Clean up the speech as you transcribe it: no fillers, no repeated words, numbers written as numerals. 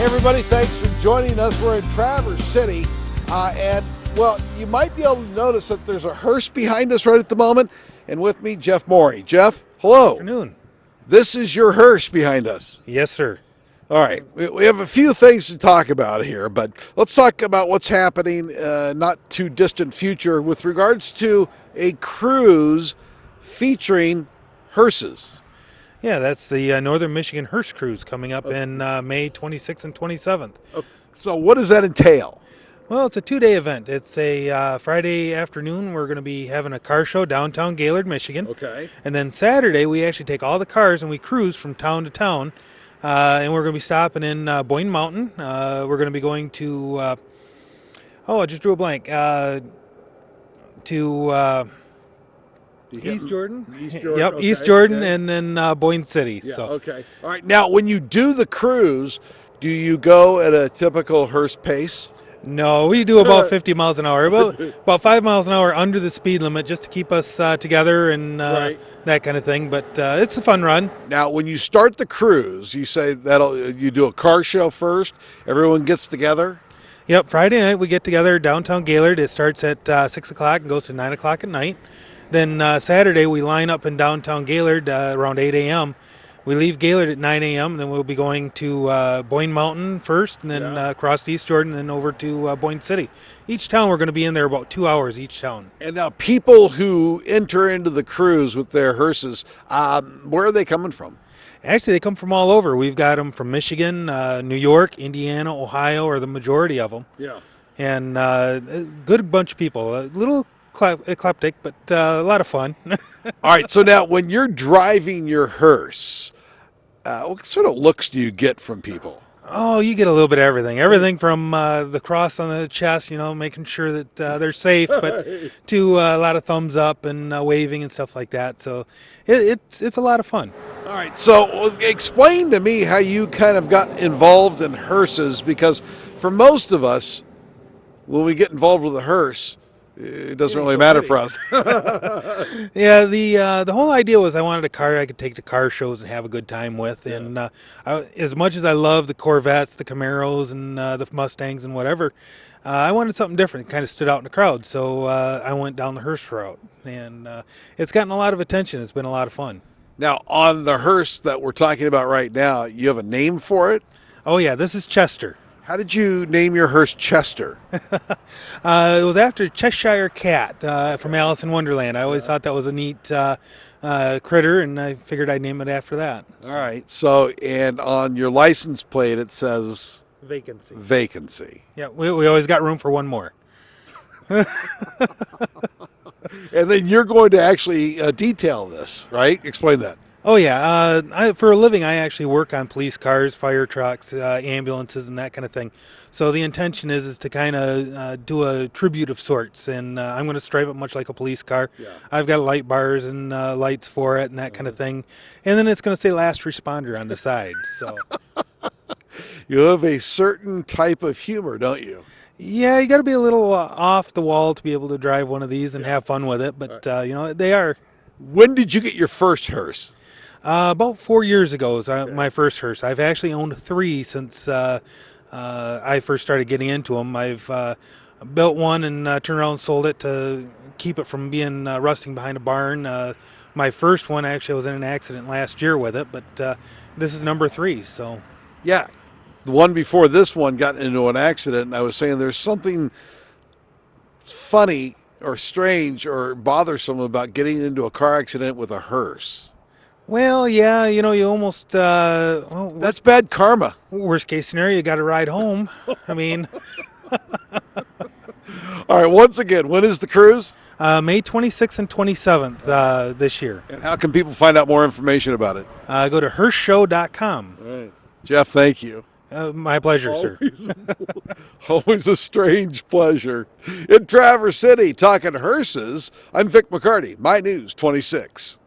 Everybody, thanks for joining us. We're in Traverse City, and well, you might be able to notice that there's a hearse behind us right at the moment, and with me, Jeff Morey. Jeff, hello. Good afternoon. This is your hearse behind us. Yes, sir. All right, we have a few things to talk about here, but let's talk about what's happening not too distant future with regards to a cruise featuring hearses. Yeah, that's the Northern Michigan Hearse Cruise coming up in May 26th and 27th. So what does that entail? Well, it's a two-day event. It's a Friday afternoon. We're going to be having a car show downtown Gaylord, Michigan. Okay. And then Saturday, we actually take all the cars and we cruise from town to town. And we're going to be stopping in Boyne Mountain. We're going to be going to, I just drew a blank, to East Jordan? East Jordan. Yep, Okay. East Jordan, Okay. and then Boyne City. Yeah, So. okay. All right. Now, when you do the cruise, do you go at a typical hearse pace? No, we do about 50 miles an hour, about 5 miles an hour under the speed limit, just to keep us together and Right. that kind of thing. But it's a fun run. Now, when you start the cruise, you say you do a car show first. Everyone gets together. Yep, Friday night we get together downtown Gaylord. It starts at 6 o'clock and goes to 9 o'clock at night. Then Saturday we line up in downtown Gaylord around 8 a.m. We leave Gaylord at 9 a.m. Then we'll be going to Boyne Mountain first, and then across East Jordan, and then over to Boyne City. Each town we're going to be in there about 2 hours each town. And now, people who enter into the cruise with their hearses, where are they coming from? Actually, they come from all over. We've got them from Michigan, New York, Indiana, Ohio, are the majority of them. Yeah. And a good bunch of people. A little eclectic, but a lot of fun. All right. So now, when you're driving your hearse, what sort of looks do you get from people? Oh, you get a little bit of everything. Everything from the cross on the chest, making sure that they're safe, but to a lot of thumbs up and waving and stuff like that. So it's a lot of fun. All right. So explain to me how you kind of got involved in hearses, because for most of us, when we get involved with a hearse, it doesn't really matter for us. Yeah, the whole idea was I wanted a car I could take to car shows and have a good time with. Yeah. And as much as I love the Corvettes, the Camaros, and the Mustangs and whatever, I wanted something different, kind of stood out in the crowd. So I went down the hearse route, and it's gotten a lot of attention. It's been a lot of fun. Now, on the hearse that we're talking about right now, you have a name for it? Oh, yeah, this is Chester. How did you name your hearse Chester? It was after Cheshire Cat from Alice in Wonderland. I always thought that was a neat critter, and I figured I'd name it after that. So. All right. So, and on your license plate, it says... Vacancy. Vacancy. Yeah, we always got room for one more. And then you're going to actually detail this, right? Explain that. Oh, yeah. For a living, I actually work on police cars, fire trucks, ambulances, and that kind of thing. So the intention is to kind of do a tribute of sorts, and I'm going to stripe it much like a police car. Yeah. I've got light bars and lights for it and that kind of thing. And then it's going to say last responder on the side. So you have a certain type of humor, don't you? Yeah, you got to be a little off the wall to be able to drive one of these and have fun with it. But, they are. When did you get your first hearse? About 4 years ago was my first hearse. I've actually owned 3 since I first started getting into them. I've built one and turned around and sold it to keep it from being rusting behind a barn. My first one, actually, I was in an accident last year with it, but this is number 3. So, yeah, the one before this one got into an accident, and I was saying there's something funny or strange or bothersome about getting into a car accident with a hearse. Well, yeah, you almost... that's bad karma. Worst case scenario, you got to ride home. I mean... All right, once again, when is the cruise? May 26th and 27th this year. And how can people find out more information about it? Go to hearsshow.com. All right. Jeff, thank you. My pleasure, sir. Always a strange pleasure. In Traverse City, talking hearses, I'm Vic McCarty, My News 26.